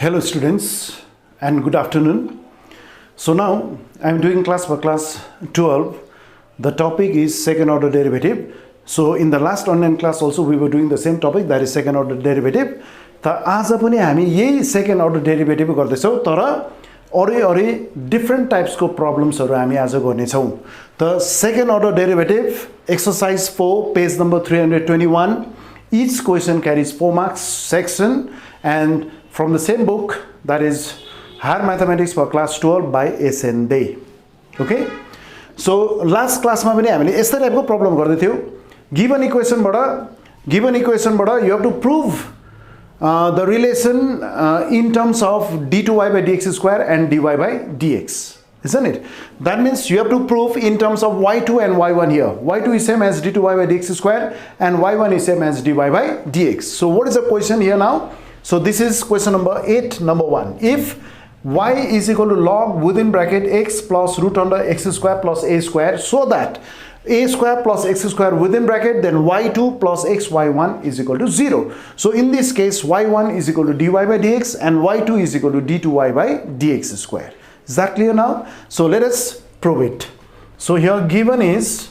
Hello students and good afternoon. So now I am doing class for class 12. The topic is second order derivative. So in the last online class also we were doing the same topic, that is second order derivative. त आज पनि हामी यही second order derivative गर्दैछौं, तर अरे different types को problems हरु हामी आज गर्ने छौं. The second order derivative exercise 4 page number 321. Each question carries 4 marks section and from the same book, that is Higher Mathematics for Class 12 by SN Day. Okay? So last class ma pani हामीले यस्तै टाइपको problem गर्दै थियौ. Given equation बाट you have to prove the relation in terms of d2y by dx square and dy by dx, isn't it? That means you have to prove in terms of y2 and y1 here. y2 is same as d2y by dx square and y1 is same as dy by dx. So what is the question here now? So this is question number 8, number 1. If y is equal to log within bracket x plus root under x square plus a square, so that a square plus x square within bracket, then y2 plus xy1 is equal to 0. So in this case, y1 is equal to dy by dx and y2 is equal to d2y by dx square. Is that clear now? So let us prove it. So here given is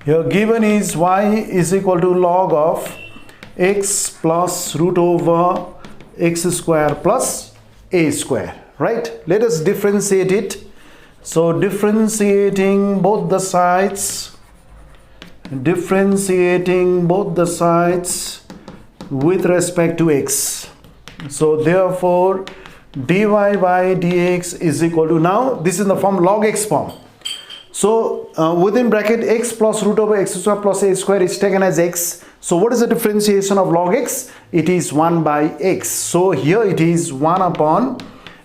y is equal to log of x plus root over x square plus a square, right? Let us differentiate it. So differentiating both the sides with respect to x. So therefore dy by dx is equal to, now this is in the form log x form. So within bracket x plus root over x square plus a square is taken as x. So what is the differentiation of log x? It is 1 by x. So here it is 1 upon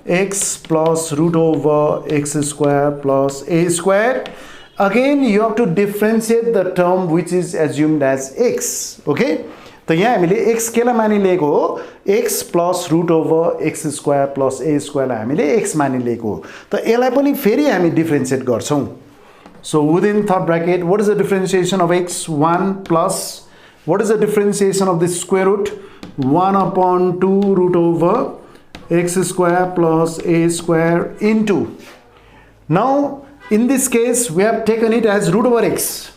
x plus root over x square plus a square. Again you have to differentiate the term which is assumed as x. Okay, so यहाँ हामीले x केला मानिलिएको हो, x plus root over x square plus a square लाई हामीले x मानिलिएको हो. त यसलाई पनि फेरि हामी differentiate गर्छौं. So within third bracket, what is the differentiation of x? 1 plus, what is the differentiation of this square root? 1 upon 2 root over x square plus a square into. Now in this case we have taken it as root over x.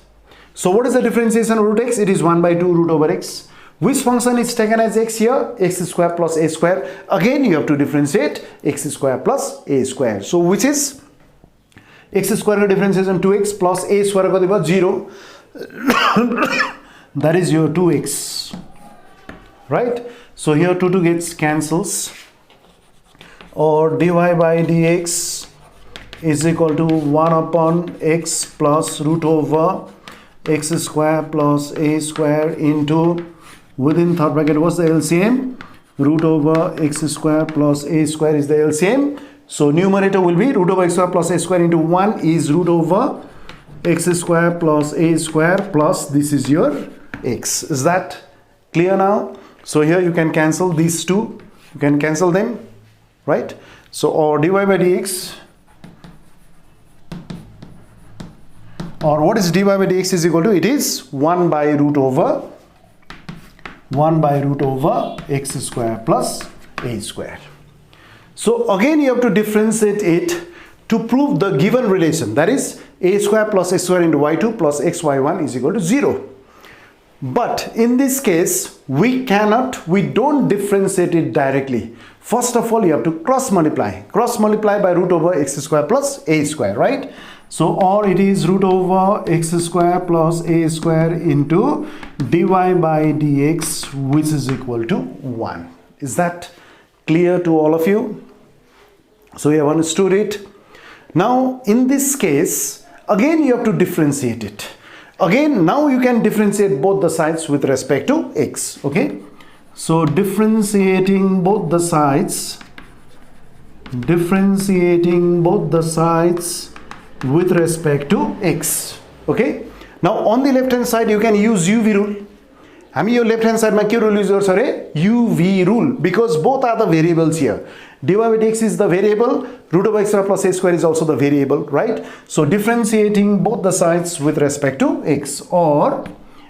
So what is the differentiation of root x? It is 1 by 2 root over x. Which function is taken as x here? X square plus a square. Again you have to differentiate x square plus a square. So which is x square differentiation 2x plus a square ko 0. That is your 2x, right? So here 2 gets cancels, or dy by dx is equal to 1 upon x plus root over x square plus a square into, within third bracket what's the LCM? Root over x square plus a square is the LCM. So numerator will be root over x square plus a square into 1 is root over x square plus a square plus this is your x. Is that clear now? So here you can cancel these two, you can cancel them, right? So or dy by dx, or what is dy by dx is equal to, it is 1 by root over x square plus a square. So again you have to differentiate it to prove the given relation, that is a square plus x square into y2 plus xy1 is equal to 0. But in this case we don't differentiate it directly. First of all you have to cross multiply by root over x square plus a square, right? So or it is root over x square plus a square into dy by dx, which is equal to 1. Is that clear to all of you? So you have understood it. Now in this case again you have to differentiate it. Again now you can differentiate both the sides with respect to x. Okay, so differentiating both the sides with respect to x. Okay, now on the left hand side you can use UV rule. हामी यो left hand side मा के rule use गर्छ रे? UV rule, because both are the variables here. dy by dx is the variable, root over x square plus a square is also the variable, right? So differentiating both the sides with respect to x, or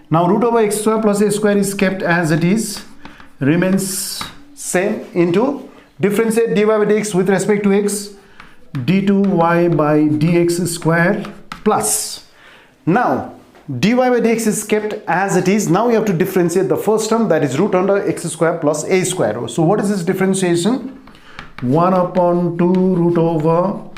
now root over x square plus a square is kept as it is, remains same into differentiate dy by dx with respect to x, d2y by dx square plus. Now dy by dx is kept as it is. Now you have to differentiate the first term, that is root under x square plus a square. So what is this differentiation? 1 upon 2 root over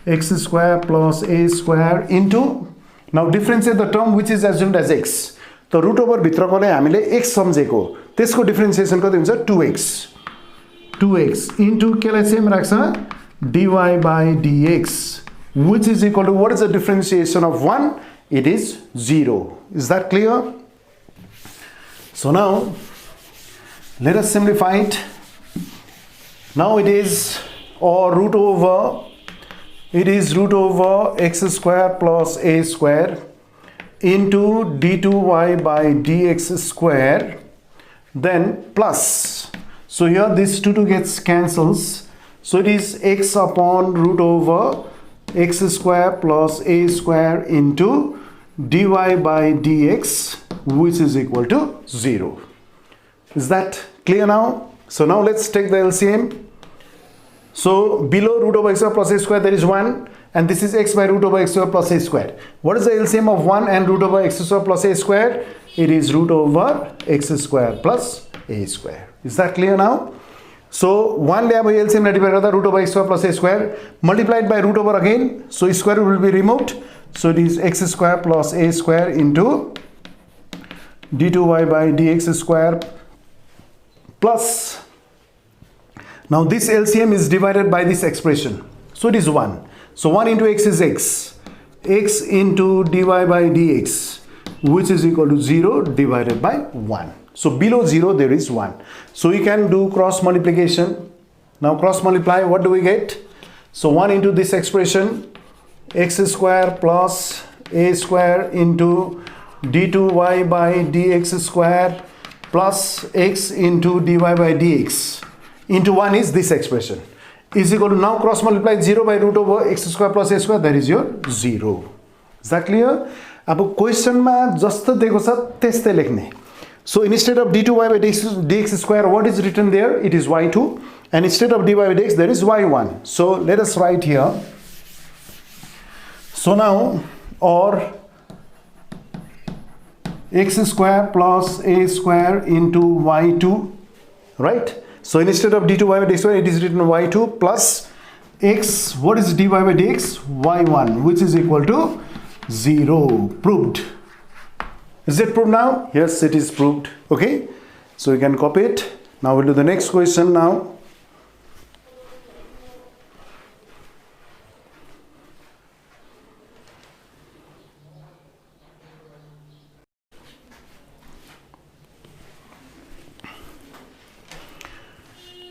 x square plus a square into, now differentiate the term which is assumed as x. The root over भित्रकोले हामीले x सम्झेको, त्यसको differentiation कति हुन्छ? 2x. 2x into केलाई same राख्छ? dy by dx, which is equal to, what is the differentiation of 1? It is 0. Is that clear? So now let us simplify it. Now it is, or root over, it is root over x square plus a square into d2y by dx square, then plus. So here this 2 gets cancels. So it is x upon root over x square plus a square into dy by dx, which is equal to 0. Is that clear now? So now let's take the LCM. So below root over x square plus a square there is 1, and this is x by root over x square plus a square. What is the LCM of 1 and root over x square plus a square? It is root over x square plus a square. Is that clear now? So 1 layer by LCM multiplied by root over x square plus a square multiplied by root over again. So square will be removed. So it is x square plus a square into d2y by dx square plus. Now this LCM is divided by this expression. So it is 1. So 1 into x is x. X into dy by dx, which is equal to 0 divided by 1. So below 0 there is 1. So you can do cross multiplication. Now cross multiply, what do we get? So 1 into this expression, x square plus a square into d2y by dx square plus x into dy by dx into 1 is this expression, is equal to, now cross multiply 0 by root over x square plus a square, that is your 0. Is that clear? अब question मा जस्तो दिएको छ त्यस्तै लेख्ने. So instead of d2y by dx square, what is written there? It is y2, and instead of dy by dx there is y1. So let us write here. So now, or x square plus a square into y2, right? So instead of d2y by dx square, it is written y2 plus x, what is dy by dx? y1, which is equal to 0. Proved. Is it proved now? Yes, it is proved. Okay, so you can copy it. Now we'll do the next question now.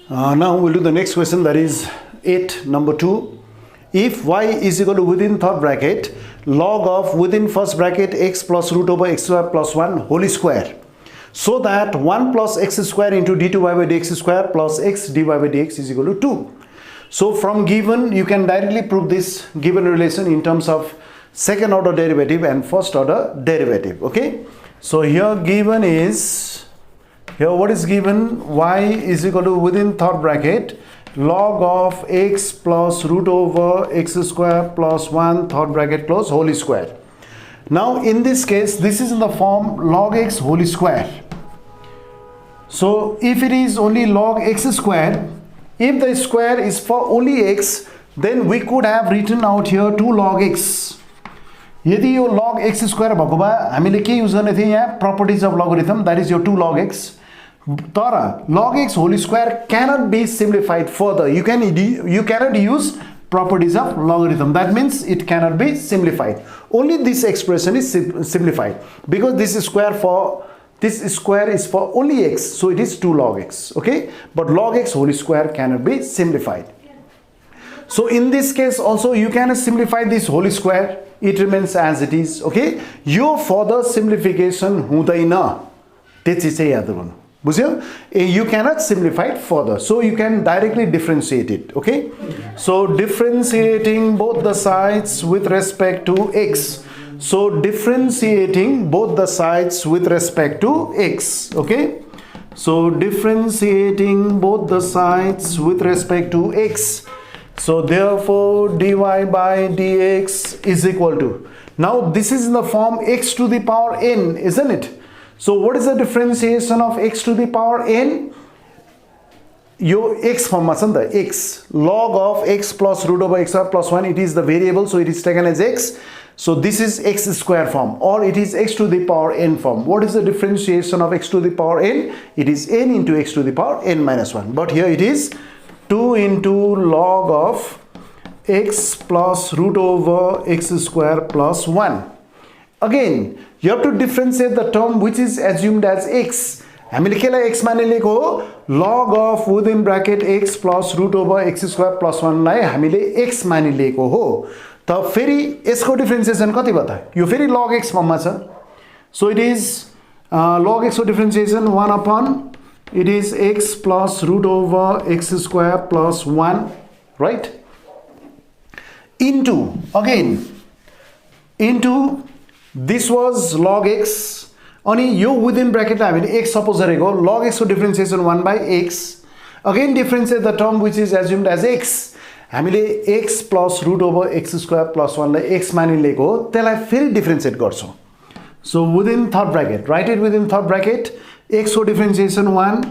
Now we'll do the next question, that is 8, number 2. If y is equal to within third bracket log of within first bracket x plus root over x square plus 1 whole square, so that 1 plus x square into d2y by dx square plus x dy by dx is equal to 2. So from given you can directly prove this given relation in terms of second order derivative and first order derivative. Okay, so here given is, here what is given? Y is equal to within third bracket log of x plus root over x square plus 1 third bracket close whole square. Now in this case this is in the form log x whole square. So if it is only log x square, if the square is for only x, then we could have written out here 2 log x. यदि यो log x square भएको भए हामीले के use गर्ने थियौ यहाँ? Properties of logarithm, that is your 2 log x. तर log x whole square cannot be simplified further. You cannot use properties of logarithm. That means it cannot be simplified. Only this expression is simplified because this square is for only x, so it is 2 log x. Okay, but log x whole square cannot be simplified. So in this case also you can simplify this whole square. It remains as it is. Okay, yo further simplification हुँदैन. त्यति चाहिँ याद गर्नु. बुझ्यो? You cannot simplify it further, so you can directly differentiate it. Okay, so differentiating both the sides with respect to x. So differentiating both the sides with respect to x. Okay, So differentiating both the sides with respect to x. So therefore dy by dx is equal to, now this is in the form x to the power n, isn't it? So what is the differentiation of x to the power n? Your x form x log of x plus root over x square plus 1, it is the variable, so it is taken as x. So this is x square form, or it is x to the power n form. What is the differentiation of x to the power n? It is n into x to the power n minus 1. But here it is 2 into log of x plus root over x square plus 1. Again, you have to differentiate the term which is assumed as x. हामीले केलाई x मानिलिएको हो, log of within bracket x plus root over x square plus 1 लाई हामीले x मानिलिएको हो. त फेरि यसको differentiation कति भयो त? यो फेरि log x फर्ममा छ. So it is log x को differentiation 1 upon it is x plus root over x square plus 1, right? Into, again, into this was log x. अनि यो within bracket हामीले x suppose गरेको, log x को differentiation 1 by x. Again differentiate the term which is assumed as x. हामीले x plus root over x square plus 1 लाई x मानिलिएको हो, त्यसलाई फेरि डिफरेन्सिएट गर्छौं. So within third bracket, write it within third bracket, x को differentiation 1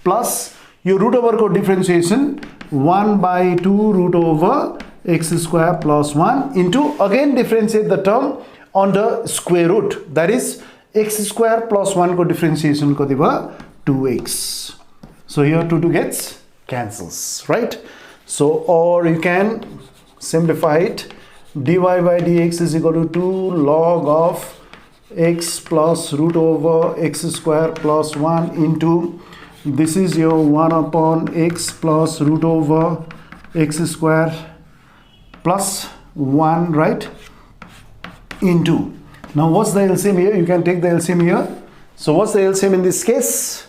plus यो root over को differentiation 1 by 2 root over x square plus 1 into, again differentiate the term on the square root, that is x square plus 1 को differentiation कति भयो? 2x. So here 2 gets cancels, right? So or you can simplify it, dy by dx is equal to 2 log of x plus root over x square plus 1 into, this is your 1 upon x plus root over x square plus 1, right? Into, now what's the LCM here? You can take the LCM here. So what's the LCM in this case?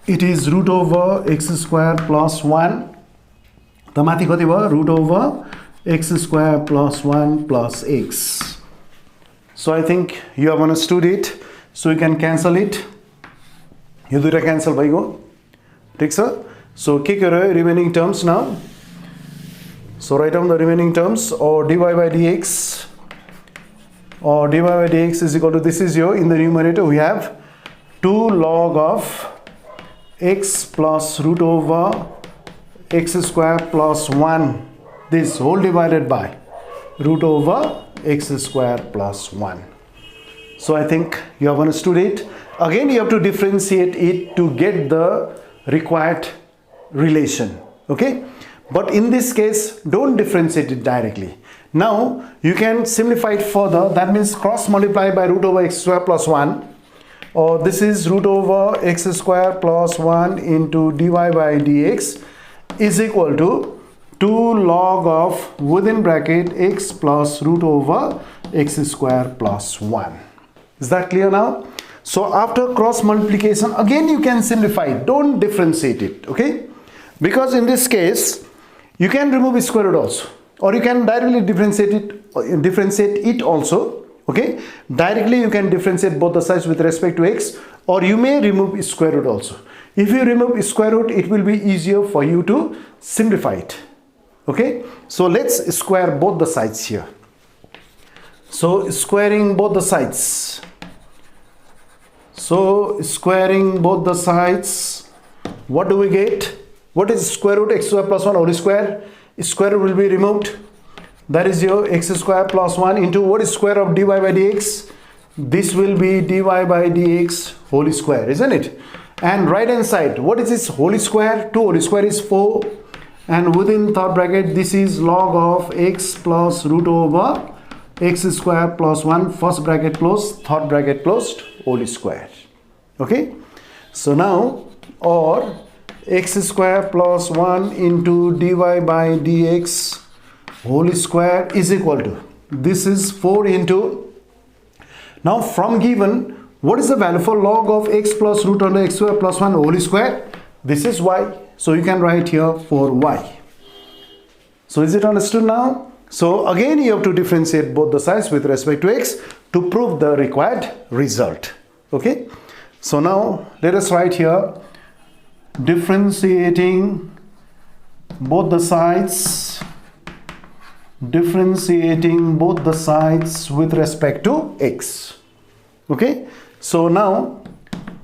It is root over x square plus 1. The mathi kati bhayo? Root over x square plus 1 plus x. So I think you have understood it. So you can cancel it. You do cancel bhayego. Take sir. So ke garo remaining terms now. So write down the remaining terms, or dy by dx, or dy by dx is equal to, this is your, in the numerator we have 2 log of x plus root over x square plus 1, this whole divided by root over x square plus 1. So I think you have understood it. Again you have to differentiate it to get the required relation, okay? But in this case, don't differentiate it directly. Now, you can simplify it further. That means cross multiply by root over x square plus 1. Or this is root over x square plus 1 into dy by dx is equal to 2 log of within bracket x plus root over x square plus 1. Is that clear now? So after cross multiplication, again you can simplify it. Don't differentiate it, okay? Because in this case, you can remove square root also, or you can directly differentiate it also, okay? Directly you can differentiate both the sides with respect to x, or you may remove square root also. If you remove square root, it will be easier for you to simplify it, okay? So let's square both the sides here. So squaring both the sides. So squaring both the sides, what do we get? What is square root x square plus 1 whole square? Square root will be removed. That is your x square plus 1 into, what is square of dy by dx? This will be dy by dx whole square, isn't it? And right hand side, what is this whole square? 2 whole square is 4. And within third bracket, this is log of x plus root over x square plus 1, first bracket closed, third bracket closed, whole square. Okay? So now, or x square plus 1 into dy by dx whole square is equal to, this is 4 into, now from given, what is the value for log of x plus root under x square plus 1 whole square? This is y. So you can write here 4y. So is it understood now? So again you have to differentiate both the sides with respect to x to prove the required result. Okay. So now let us write here differentiating both the sides with respect to x. Okay, so now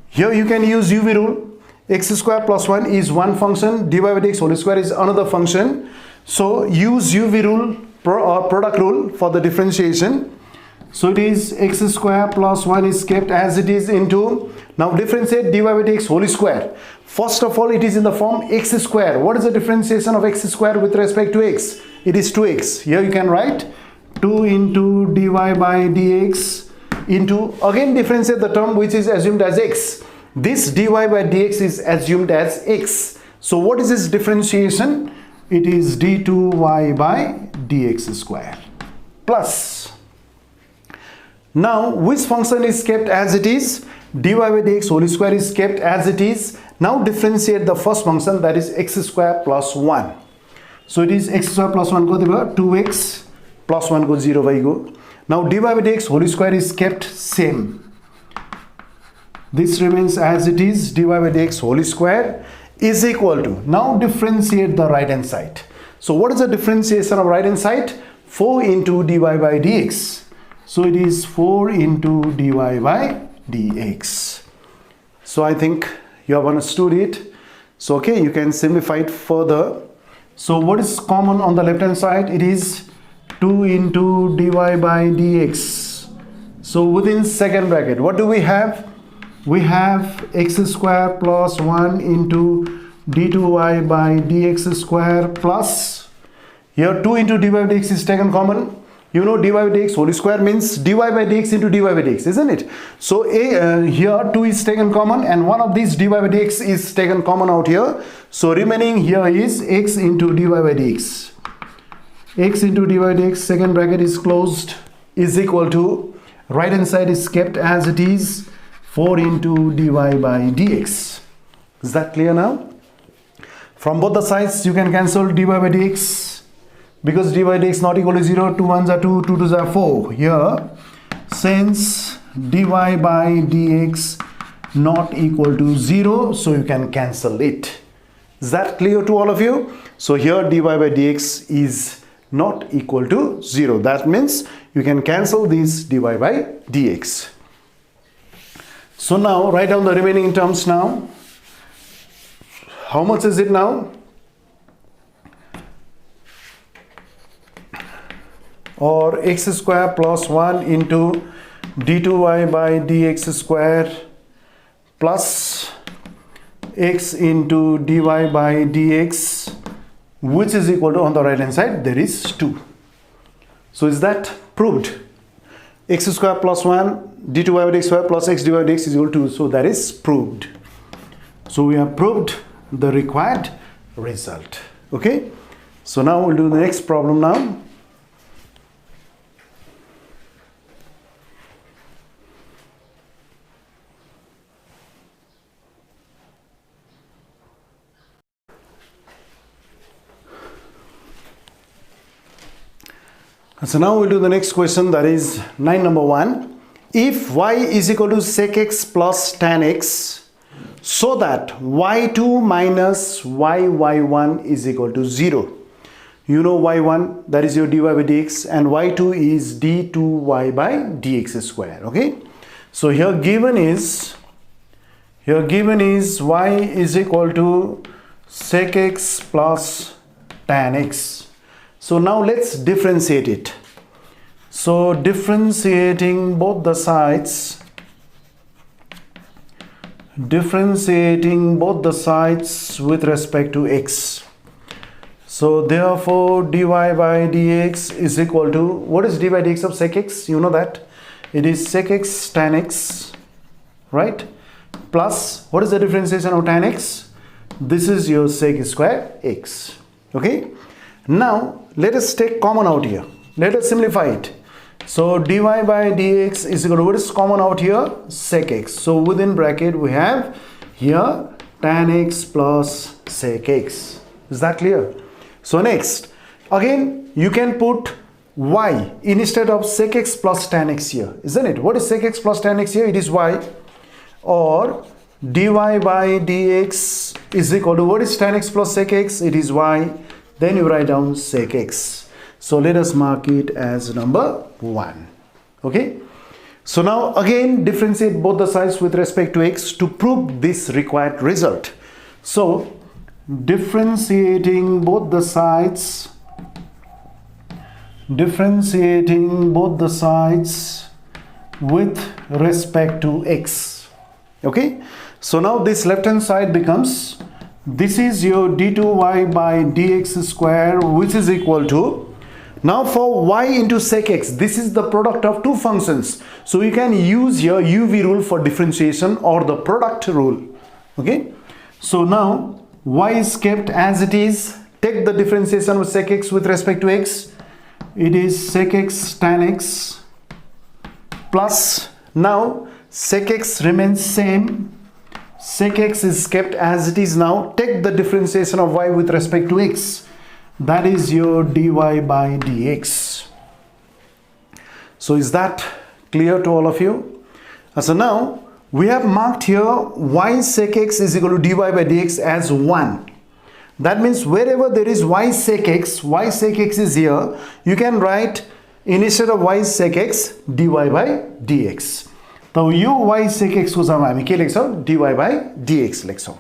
here you can use UV rule. X square plus 1 is one function, dy by dx whole square is another function. So use UV rule or product rule for the differentiation. So it is x square plus 1 is kept as it is into, now differentiate dy by dx whole square. First of all, it is in the form x square. What is the differentiation of x square with respect to x? It is 2x. Here you can write 2 into dy by dx into, again differentiate the term which is assumed as x. This dy by dx is assumed as x. So what is this differentiation? It is d2y by dx square plus. Now which function is kept as it is? Dy by dx whole square is kept as it is. Now differentiate the first function, that is x square plus 1. So it is x square plus 1 go 2x plus 1 go 0 by go. Now dy by dx whole square is kept same. This remains as it is, dy by dx whole square is equal to, now differentiate the right hand side. So what is the differentiation of right hand side? 4 into dy by dx. So it is 4 into dy by dx. So I think you have understood it. So okay, you can simplify it further. So what is common on the left hand side? It is 2 into dy by dx. So within second bracket, what do we have? We have x square plus 1 into d2y by dx square plus, here 2 into dy by dx is taken common. You know dy by dx whole square means dy by dx into dy by dx, isn't it? So here 2 is taken common and one of these dy by dx is taken common out here. So remaining here is x into dy by dx. X into dy by dx, second bracket is closed, is equal to, right hand side is kept as it is, 4 into dy by dx. Is that clear now? From both the sides you can cancel dy by dx, because dy by dx not equal to 0, 2 1s are 2, 2 2s are 4. Here, since dy by dx not equal to 0, so you can cancel it. Is that clear to all of you? So here dy by dx is not equal to 0. That means you can cancel this dy by dx. So now write down the remaining terms now. How much is it now? Or x square plus 1 into d2y by dx square plus x into dy by dx, which is equal to, on the right hand side there is 2. So is that proved? X square plus 1 d2y by dx square plus x dy by dx is equal to 2. So that is proved. So we have proved the required result. Okay, so now we'll do the next problem now. So now we'll do the next question, that is 9 number 1. If y is equal to sec x plus tan x, so that y2 minus y1 is equal to 0. You know y1, that is your dy by dx, and y2 is d2y by dx square. Okay, so here given is y is equal to sec x plus tan x. So now let's differentiate it. So differentiating both the sides with respect to x. So therefore dy by dx is equal to, what is dy by dx of sec x? You know that it is sec x tan x, right? Plus, what is the differentiation of tan x? This is your sec square x. Okay, now let us take common out here. Let us simplify it. So dy by dx is equal to, what is common out here? Sec x. So within bracket we have here tan x plus sec x. Is that clear? So next, again you can put y instead of sec x plus tan x here, isn't it? What is sec x plus tan x here? It is y. or dy by dx is equal to, what is tan x plus sec x? It is y. Then you write down sec x. So let us mark it as number 1. Okay. So now again differentiate both the sides with respect to x to prove this required result. So differentiating both the sides with respect to x. Okay. So now this left hand side becomes, this is your d2y by dx square, which is equal to, now for y into sec x, this is the product of two functions. So you can use your UV rule for differentiation or the product rule. Okay. So now y is kept as it is. Take the differentiation of sec x with respect to x. It is sec x tan x plus, now sec x remains same. Sec x is kept as it is now. Take the differentiation of y with respect to x. That is your dy by dx. So is that clear to all of you? So now we have marked here y sec x is equal to dy by dx as 1. That means wherever there is y sec x is here, you can write instead of y sec x dy by dx. So yo y sec x को जब हामी के लेख्छौं dy by dx लेख्छौं,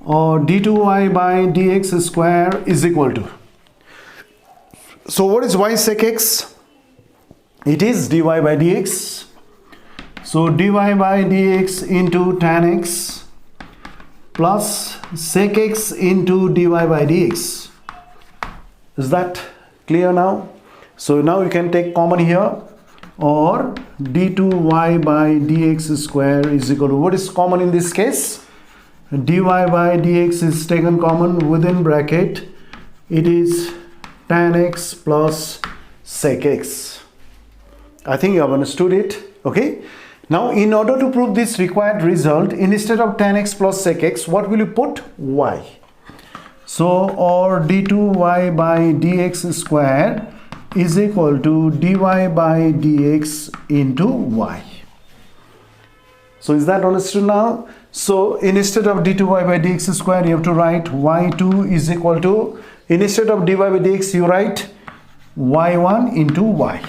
or d2y by dx square is equal to, so what is y sec x? It is dy by dx. So dy by dx into tan x plus sec x into dy by dx. Is that clear now? So now you can take common here, or d2y by dx square is equal to, what is common in this case? Dy by dx is taken common, within bracket it is tan x plus sec x. I think you have understood it. Okay. Now in order to prove this required result, instead of tan x plus sec x, what will you put? Y. So or d2y by dx square is equal to dy by dx into y. So is that understood now? So instead of d2y by dx square, you have to write y2 is equal to, instead of dy by dx, you write y1 into y.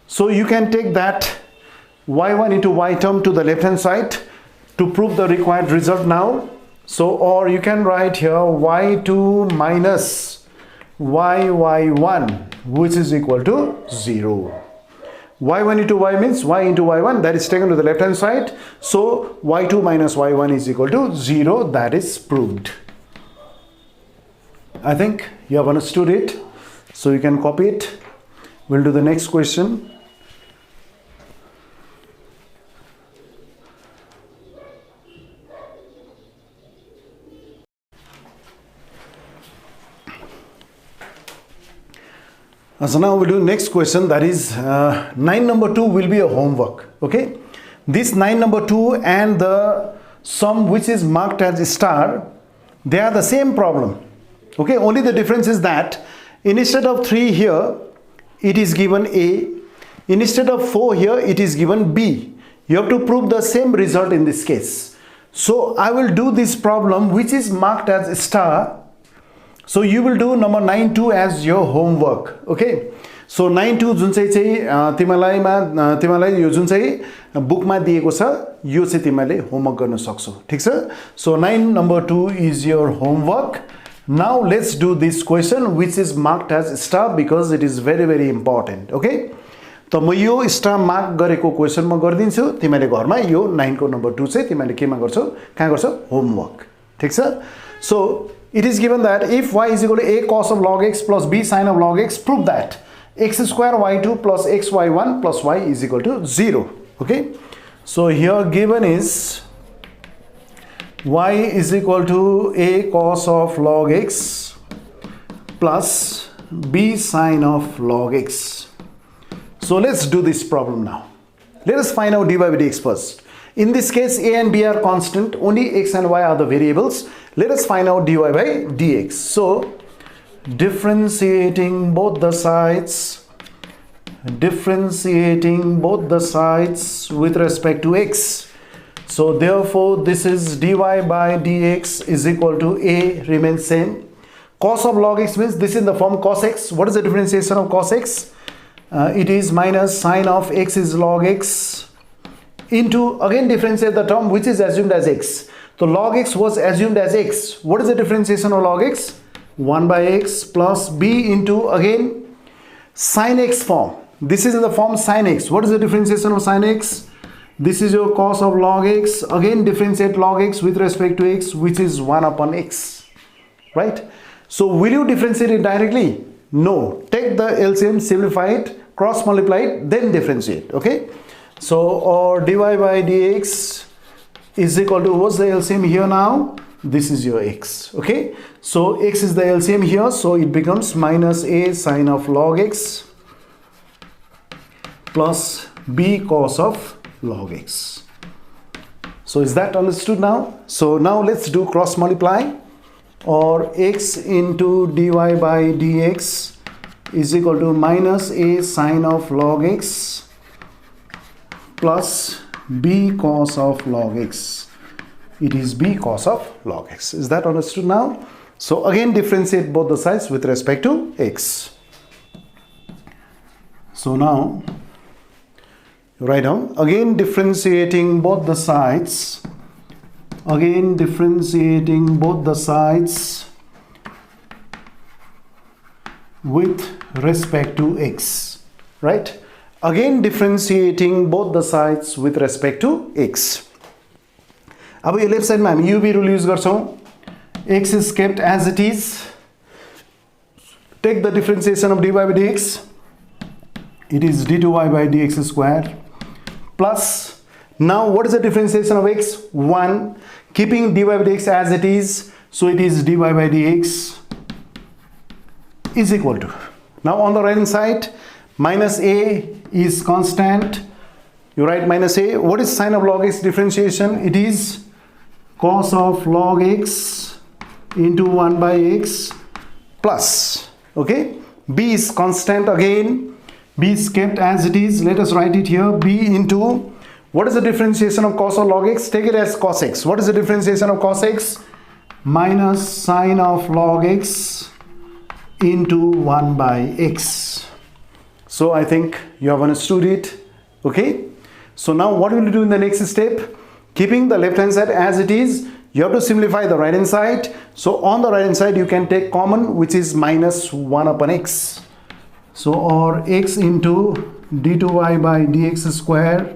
So you can take that y1 into y term to the left hand side to prove the required result now. So or you can write here y2 minus y1, which is equal to 0. y1 into y means y into y1, that is taken to the left hand side. So y2 minus y1 is equal to 0. That is proved. I think you have understood it. So you can copy it. We'll do the next question. So now we'll do next question, that is 9 number 2 will be a homework. Okay, this 9 number 2 and the sum which is marked as star, they are the same problem. Okay, only the difference is that instead of 3 here it is given A, instead of 4 here it is given B. You have to prove the same result in this case. So I will do this problem which is marked as star. So you will do number 9.2 as your homework. Okay. So 9.2 जुन चाहिँ तिमीलाई यो जुन चाहिँ बुकमा दिएको छ यो चाहिँ तिमीले homework गर्न सक्छौ. ठीक छ. So 9 number 2 is your homework. Now let's do this question which is marked as star because it is very important. Okay. त म यो स्टार मार्क गरेको क्वेशन म गर्दिन्छु. तिमीले घरमा यो 9 को नम्बर 2 चाहिँ तिमीले केमा गर्छौ? कहाँ गर्छौ? होमवर्क. ठीक छ. So it is given that if y is equal to a cos of log x plus b sin of log x, prove that x square y2 plus xy1 plus y is equal to 0. Okay. So here given is y is equal to a cos of log x plus b sin of log x. So let's do this problem now. Let us find out dy by dx first. In this case, a and b are constant, only x and y are the variables. Let us find out dy by dx. So differentiating both the sides differentiating both the sides with respect to x. So therefore this is dy by dx is equal to a remains same. Cos of log x means this is in the form cos x. What is the differentiation of cos x? It is minus sine of x is log x into, again differentiate the term which is assumed as x. So log x was assumed as x. What is the differentiation of log x? 1 by x plus b into, again, sine x form. This is in the form sine x. What is the differentiation of sine x? This is your cos of log x. Again differentiate log x with respect to x, which is 1 upon x. Right? So will you differentiate it directly? No. Take the LCM, simplify it, cross multiply it, then differentiate. Okay? So or dy by dx is equal to, what's the LCM here now? This is your x. Okay? So x is the LCM here, so it becomes minus a sine of log x plus b cos of log x. So is that understood now? So now let's do cross multiply, or x into dy by dx is equal to minus a sine of log x plus b cos of log x. It is b cos of log x. Is that understood now? So again differentiate both the sides with respect to x. So now write down, again differentiating both the sides, again differentiating both the sides with respect to x, right? Again differentiating both the sides with respect to x. अब ये left side में हामी UV rule use गर्छौं. X is kept as it is. Take the differentiation of dy by dx. It is d2y by dx square plus, now what is the differentiation of x? 1. Keeping dy by dx as it is, so it is dy by dx is equal to, now on the right hand side, minus a is constant. You write minus a. What is sine of log x differentiation? It is cos of log x into 1 by x plus, okay, b is constant again, b is kept as it is. Let us write it here, b into, what is the differentiation of cos of log x? Take it as cos x. What is the differentiation of cos x? Minus sine of log x into 1 by x. So I think you have understood it. Okay, so now what will you do in the next step? Keeping the left hand side as it is, you have to simplify the right hand side. So on the right hand side you can take common, which is minus 1 upon x. So or x into d2y by dx square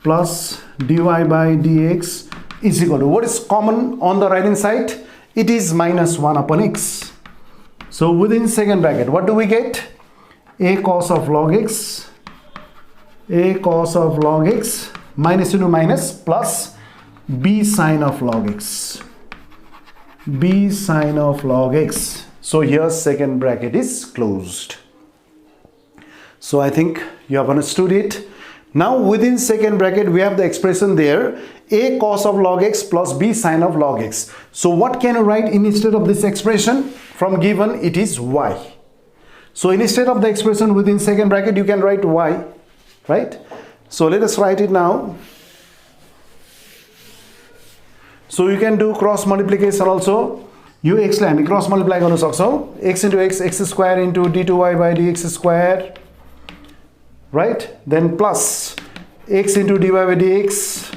plus dy by dx is equal to, what is common on the right hand side? It is minus 1 upon x. So within second bracket, what do we get? A cos of log x, a cos of log x, minus into minus plus b sine of log x, b sine of log x. So here second bracket is closed. So I think you have understood it. Now within second bracket we have the expression there, a cos of log x plus b sine of log x. So what can you write instead of this expression? From given it is y. So instead of the expression within second bracket you can write y, right? So let us write it now. So you can do cross multiplication also. You x लाई हामी cross multiply गर्न सक्छौं. X into x, x square into d2y by dx square, right? Then plus x into dy by dx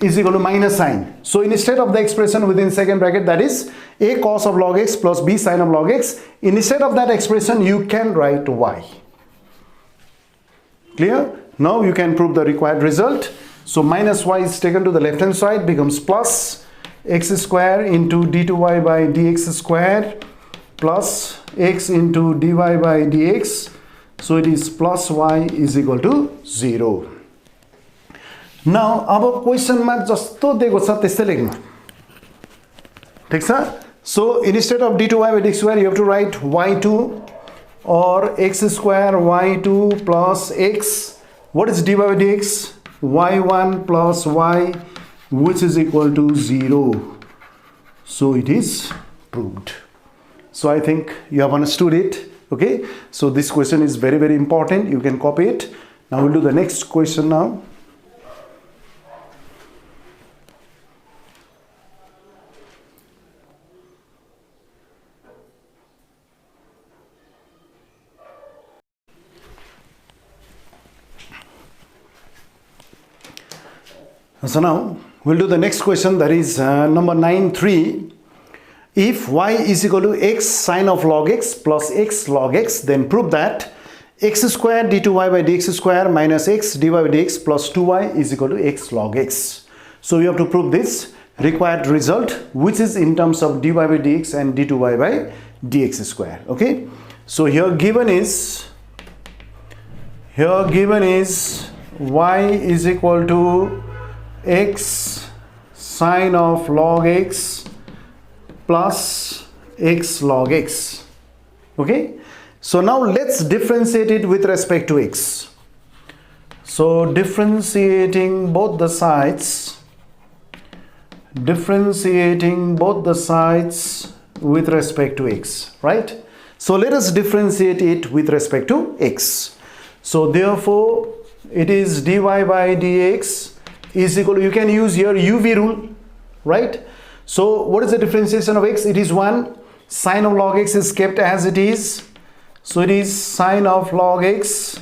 is equal to minus sine. So instead of the expression within second bracket, that is a cos of log x plus b sine of log x, instead of that expression you can write y. Clear? Now you can prove the required result. So minus y is taken to the left hand side, becomes plus x square into d2y by dx square plus x into dy by dx. So it is plus y is equal to 0. Now अब question मा जस्तो दिएको छ त्यस्तै लेख्नु. ठीक छ? So instead of d2y by dx square you have to write y2 or x square y2 plus x. What is dy by dx? y1 plus y, which is equal to 0. So it is proved. So I think you have understood it. Okay, so this question is very, very important. You can copy it. Now we'll do the next question now. So now we'll do the next question, that is number 9.3. If y is equal to x sine of log x plus x log x, then prove that x square d2y by dx square minus x dy by dx plus 2y is equal to x log x. So you have to prove this required result, which is in terms of dy by dx and d2y by dx square. Okay, so here given is y is equal to x sine of log x plus x log x. Okay, so now let's differentiate it with respect to x. So differentiating both the sides with respect to x, right? So let us differentiate it with respect to x. So therefore it is dy by dx is equal to, you can use your UV rule, right? So what is the differentiation of x? It is 1. Sine of log x is kept as it is. So it is sine of log x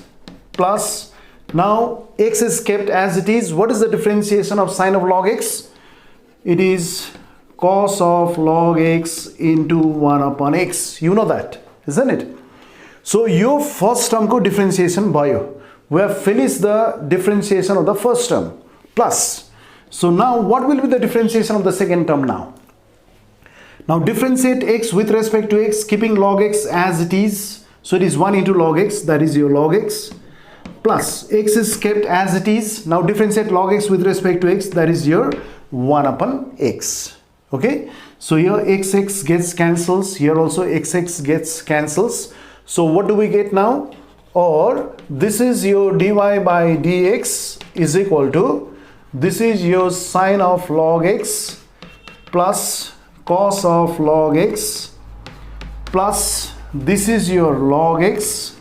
plus, now x is kept as it is. What is the differentiation of sine of log x? It is cos of log x into 1 upon x. You know that, isn't it? So your first term ko differentiation bhayo. We have finished the differentiation of the first term. Plus, so now what will be the differentiation of the second term now? Now differentiate x with respect to x, keeping log x as it is. So it is 1 into log x, that is your log x, plus x is kept as it is. Now differentiate log x with respect to x, that is your 1 upon x. Okay, so here x gets cancels, here also x gets cancels. So what do we get now? Or this is your dy by dx is equal to, this is your sine of log x plus cos of log x plus this is your log x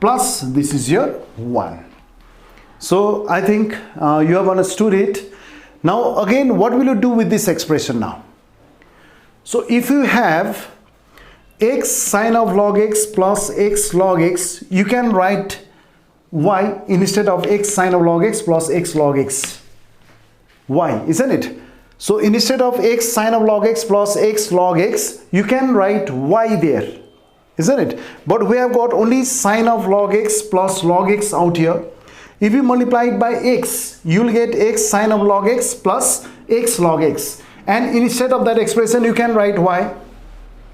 plus this is your 1. So I think you have understood it. Now again, what will you do with this expression now? So if you have x sine of log x plus x log x, you can write y instead of x sine of log x plus x log x. Y, isn't it? So instead of x sine of log x plus x log x, you can write y there, isn't it? But we have got only sine of log x plus log x out here. If you multiply it by x, you will get x sine of log x plus x log x. And instead of that expression, you can write y,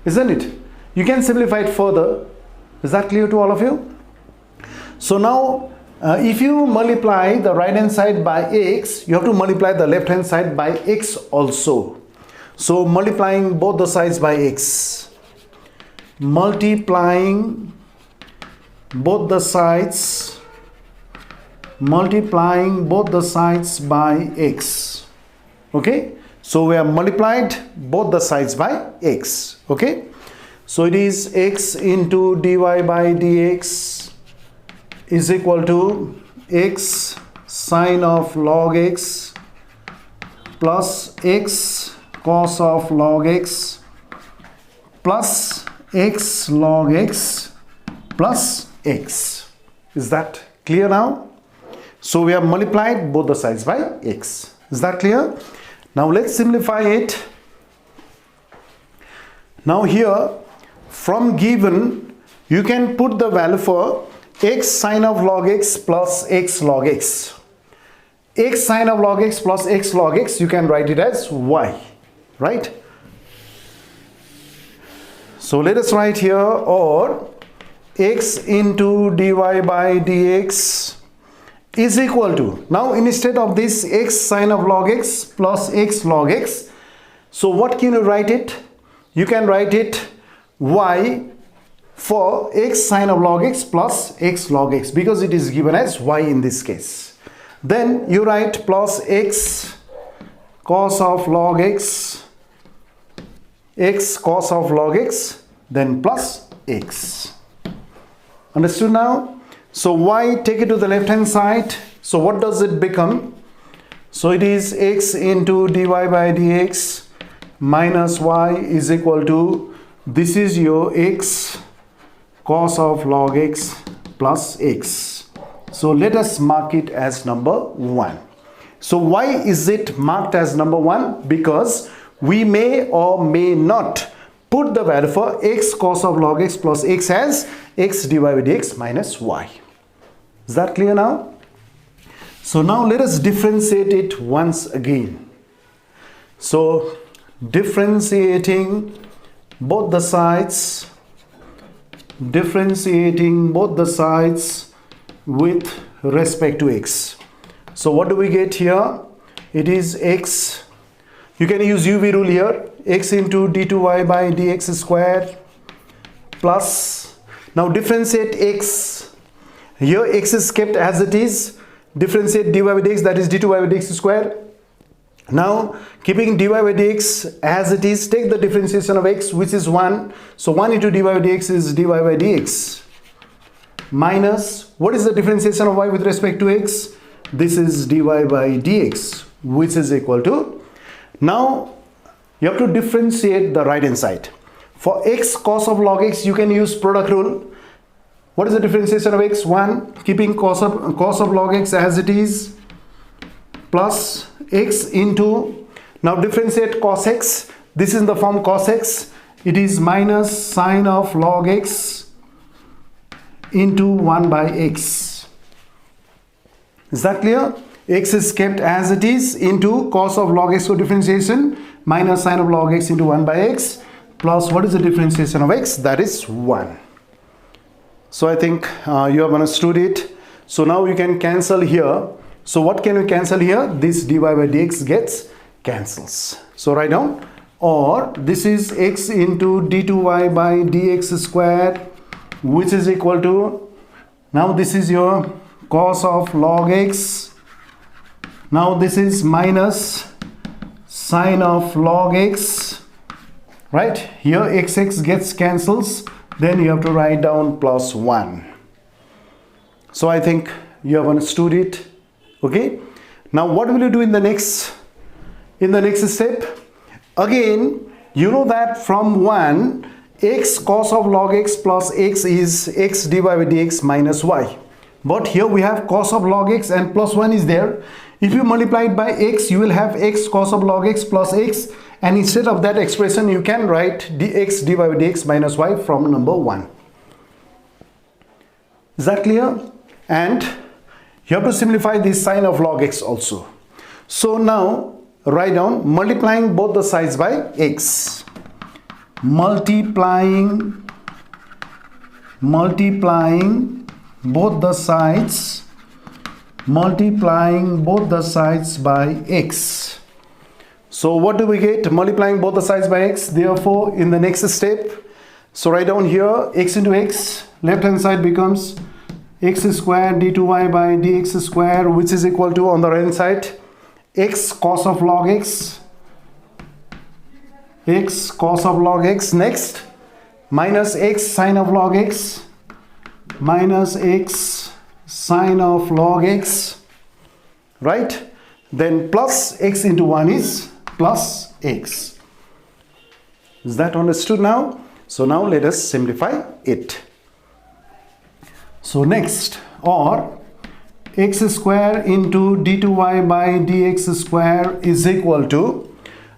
isn't it? You can simplify it further. Is that clear to all of you? So now, if you multiply the right hand side by x, you have to multiply the left hand side by x also. So multiplying both the sides by x, multiplying both the sides by x. Okay, so we have multiplied both the sides by x. Okay, so it is x into dy by dx is equal to x sine of log x plus x cos of log x plus x log x plus x. Is that clear now? So we have multiplied both the sides by x. Is that clear? Now let's simplify it. Now here from given you can put the value for x sine of log x plus x log x. X sine of log x plus x log x, you can write it as y, right? So let us write here, or x into dy by dx is equal to, now instead of this x sine of log x plus x log x, so what can you write it? You can write it y for x sine of log x plus x log x, because it is given as y in this case. Then you write plus x cos of log x cos of log x, then plus x. Understood now? So y, take it to the left hand side. So what does it become? So it is x into dy by dx minus y is equal to, this is your x cos of log x plus x. So let us mark it as number 1. So why is it marked as number 1? Because we may or may not put the value for x cos of log x plus x as x dy by dx minus y. Is that clear now? So now let us differentiate it once again. So differentiating both the sides with respect to x. So what do we get here? It is x, you can use UV rule here, x into d2y by dx square plus, now differentiate x, here x is kept as it is, differentiate dy by dx, that is d2y by dx square. Now keeping dy by dx as it is, take the differentiation of x, which is 1, so 1 into dy by dx is dy by dx minus, what is the differentiation of y with respect to x? This is dy by dx, which is equal to, now you have to differentiate the right hand side. For x cos of log x, you can use product rule. What is the differentiation of x? 1, keeping cos of log x as it is, plus x into, now differentiate cos x, this is in the form cos x, it is minus sine of log x into 1 by x. Is that clear? X is kept as it is into cos of log x for differentiation minus sine of log x into 1 by x plus, what is the differentiation of x? That is 1. So I think you have understood it. So now you can cancel here. So what can we cancel here? This dy by dx gets cancels. So write down, or this is x into d2y by dx square, which is equal to, now this is your cos of log x, now this is minus sine of log x, right? Here x gets cancels, then you have to write down plus 1. So I think you have understood it. Okay, now what will you do in the next step? Again, you know that from 1, x cos of log x plus x is x dy by dx minus y. But here we have cos of log x and plus 1 is there. If you multiply it by x, you will have x cos of log x plus x, and instead of that expression you can write dx dy by dx minus y from number 1. Is that clear? And you have to simplify this sine of log x also. So now write down, multiplying both the sides by x, multiplying both the sides by x. So what do we get? Multiplying both the sides by x. Therefore in the next step, so write down here x into x, left hand side becomes x square d2y by dx square, which is equal to, on the right hand side, x cos of log x, next minus x sine of log x, minus x sine of log x, right? Then plus x into 1 is plus x. Is that understood now? So now let us simplify it. So next, or x square into d2y by dx square is equal to,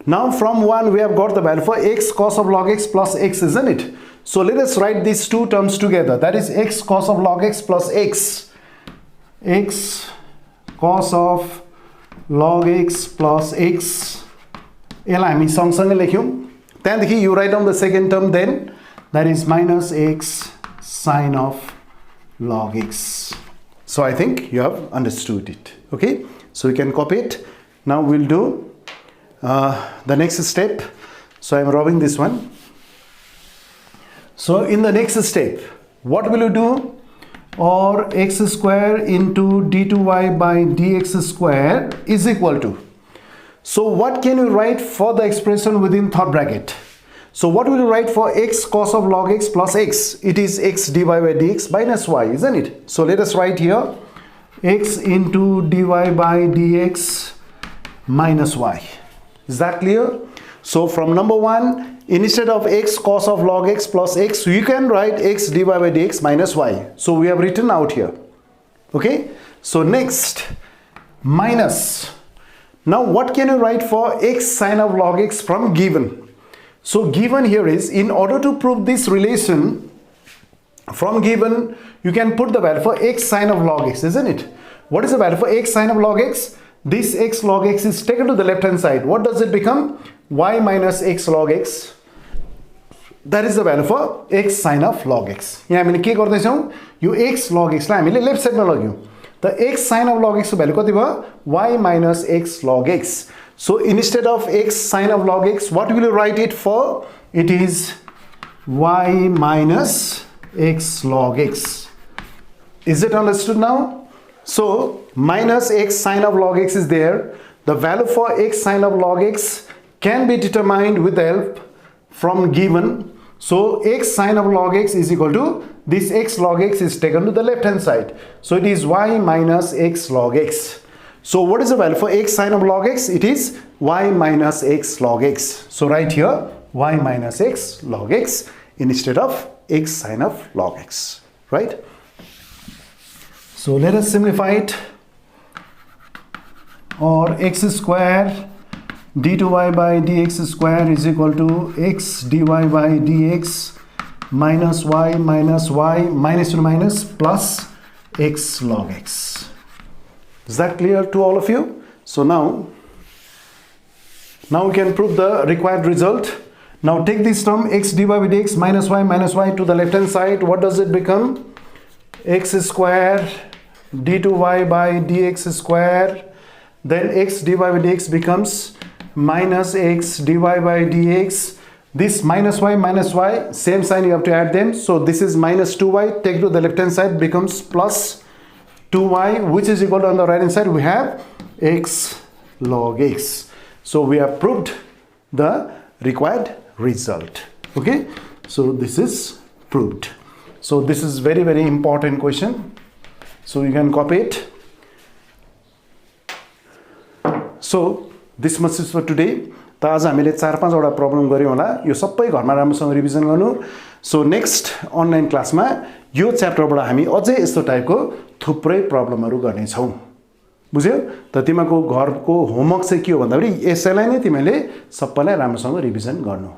now from 1 we have got the value for x cos of log x plus x, isn't it? So let us write these two terms together, that is x cos of log x plus x, x cos of log x plus x. Then you write down the second term, then that is minus x sine of log x. So I think you have understood it. Okay, so you can copy it. Now we'll do the next step. So I'm rubbing this one. So in the next step, what will you do? Or x square into d2y by dx square is equal to, so what can you write for the expression within third bracket? So what will you write for x cos of log x plus x? It is x dy by dx minus y, isn't it? So let us write here x into dy by dx minus y. Is that clear? So from number 1, instead of x cos of log x plus x, you can write x dy by dx minus y. So we have written out here. Okay? So next, minus. Now what can you write for x sine of log x from given? So given here is, in order to prove this relation from given, you can put the value for x sine of log x, isn't it? What is the value for x sine of log x? This x log x is taken to the left hand side. What does it become? Y minus x log x. That is the value for x sine of log x. यहाँ हामीले के गर्दैछौं? यो x log x लाई हामीले left साइडमा लग्यौं. The x sine of log x को value कति भयो? Y minus x log x. So instead of x sine of log x, what will you write it for? It is y minus x log x. Is it understood now? So minus x sine of log x is there. The value for x sine of log x can be determined with the help from given. So x sine of log x is equal to this x log x is taken to the left hand side. So it is y minus x log x. So what is the value for x sine of log x? It is y minus x log x. So write here y minus x log x instead of x sine of log x. Right? So let us simplify it. Or x square d2y by dx square is equal to x dy by dx minus y minus minus to minus plus x log x. Is that clear to all of you? So now we can prove the required result. Now take this term x dy by dx minus y to the left hand side. What does it become? X square d2y by dx square. Then x dy by dx becomes minus x dy by dx. This minus y, same sign, you have to add them. So this is minus 2y, take to the left hand side, becomes plus 2y, which is equal to, on the right hand side we have x log x. So we have proved the required result. Okay, so this is proved. So this is very, very important question. So you can copy it. So this much is for today. त आज हामीले 4-5 वटा problem गर्यौं होला. यो सबै घरमा राम्रोसँग revision गर्नु. सो नेक्स्ट अनलाइन क्लासमा यो च्याप्टरबाट हामी अझै यस्तो टाइपको थुप्रै प्रब्लमहरु गर्ने छौं. बुझ्यौ? त तिमीको घरको होमवर्क चाहिँ के हो भन्दाखेरि यसैलाई नै तिमीले सबैलाई राम्रोसँग रिभिजन गर्नु.